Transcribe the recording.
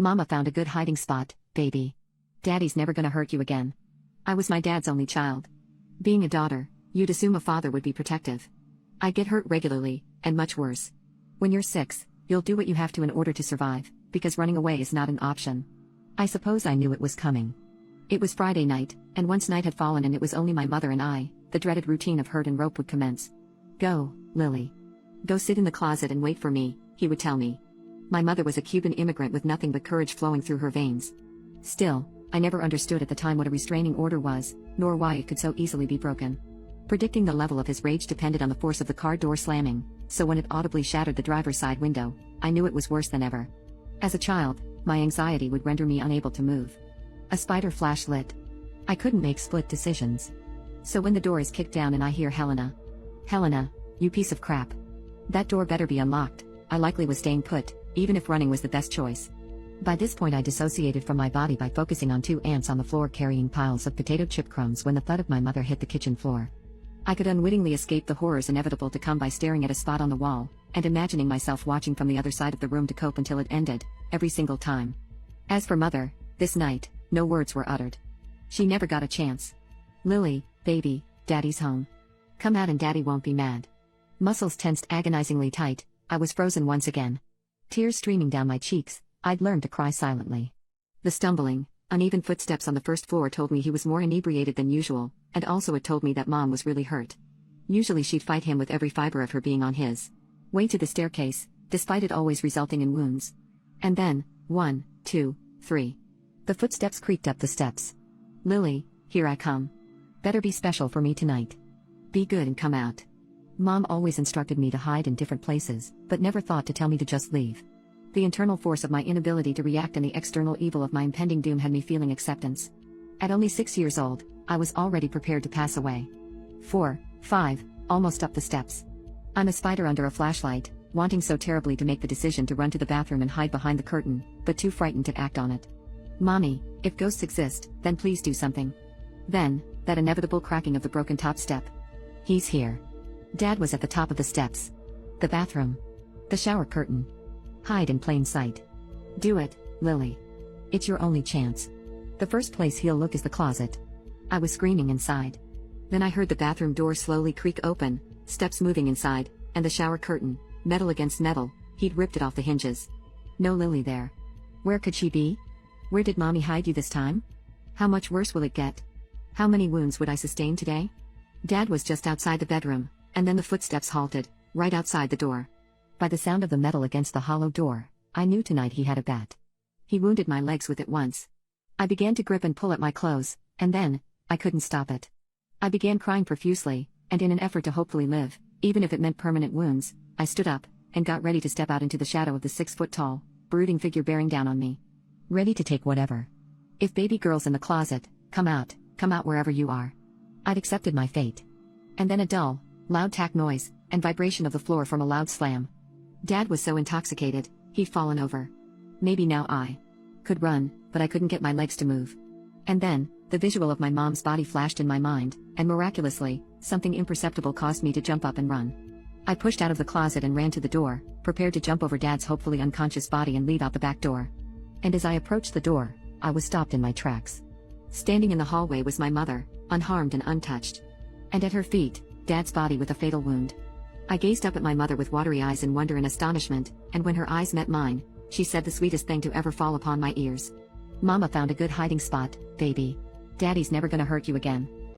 Mama found a good hiding spot, baby. Daddy's never gonna hurt you again. I was my dad's only child. Being a daughter, you'd assume a father would be protective. I get hurt regularly, and much worse. When you're 6, you'll do what you have to in order to survive, because running away is not an option. I suppose I knew it was coming. It was Friday night, and once night had fallen and it was only my mother and I, the dreaded routine of herd and rope would commence. Go, Lily. Go sit in the closet and wait for me, he would tell me. My mother was a Cuban immigrant with nothing but courage flowing through her veins. Still, I never understood at the time what a restraining order was, nor why it could so easily be broken. Predicting the level of his rage depended on the force of the car door slamming, so when it audibly shattered the driver's side window, I knew it was worse than ever. As a child, my anxiety would render me unable to move. A spider flash lit. I couldn't make split decisions. So when the door is kicked down and I hear Helena. Helena, you piece of crap. That door better be unlocked. I likely was staying put, even if running was the best choice. By this point I dissociated from my body by focusing on 2 ants on the floor carrying piles of potato chip crumbs when the thud of my mother hit the kitchen floor. I could unwittingly escape the horrors inevitable to come by staring at a spot on the wall, and imagining myself watching from the other side of the room to cope until it ended, every single time. As for Mother, this night, no words were uttered. She never got a chance. Lily, baby, Daddy's home. Come out and Daddy won't be mad. Muscles tensed agonizingly tight, I was frozen once again. Tears streaming down my cheeks, I'd learned to cry silently. The stumbling, uneven footsteps on the first floor told me he was more inebriated than usual, and also it told me that Mom was really hurt. Usually she'd fight him with every fiber of her being on his way to the staircase, despite it always resulting in wounds. And then, 1, 2, 3. The footsteps creaked up the steps. Lily, here I come. Better be special for me tonight. Be good and come out. Mom always instructed me to hide in different places, but never thought to tell me to just leave. The internal force of my inability to react and the external evil of my impending doom had me feeling acceptance. At only 6 years old, I was already prepared to pass away. 4, 5, almost up the steps. I'm a spider under a flashlight, wanting so terribly to make the decision to run to the bathroom and hide behind the curtain, but too frightened to act on it. Mommy, if ghosts exist, then please do something. Then, that inevitable cracking of the broken top step. He's here. Dad was at the top of the steps. The bathroom. The shower curtain. Hide in plain sight. Do it, Lily. It's your only chance. The first place he'll look is the closet. I was screaming inside. Then I heard the bathroom door slowly creak open, steps moving inside, and the shower curtain, metal against metal, he'd ripped it off the hinges. No Lily there. Where could she be? Where did Mommy hide you this time? How much worse will it get? How many wounds would I sustain today? Dad was just outside the bedroom, and then the footsteps halted, right outside the door. By the sound of the metal against the hollow door, I knew tonight he had a bat. He wounded my legs with it once. I began to grip and pull at my clothes, and then, I couldn't stop it. I began crying profusely, and in an effort to hopefully live, even if it meant permanent wounds, I stood up, and got ready to step out into the shadow of the 6-foot-tall, brooding figure bearing down on me. Ready to take whatever. If baby girl's in the closet, come out wherever you are. I'd accepted my fate. And then a dull, loud tack noise, and vibration of the floor from a loud slam. Dad was so intoxicated, he'd fallen over. Maybe now I could run, but I couldn't get my legs to move. And then, the visual of my mom's body flashed in my mind, and miraculously, something imperceptible caused me to jump up and run. I pushed out of the closet and ran to the door, prepared to jump over Dad's hopefully unconscious body and leave out the back door. And as I approached the door, I was stopped in my tracks. Standing in the hallway was my mother, unharmed and untouched. And at her feet, Dad's body with a fatal wound. I gazed up at my mother with watery eyes in wonder and astonishment, and when her eyes met mine, she said the sweetest thing to ever fall upon my ears. Mama found a good hiding spot, baby. Daddy's never gonna hurt you again.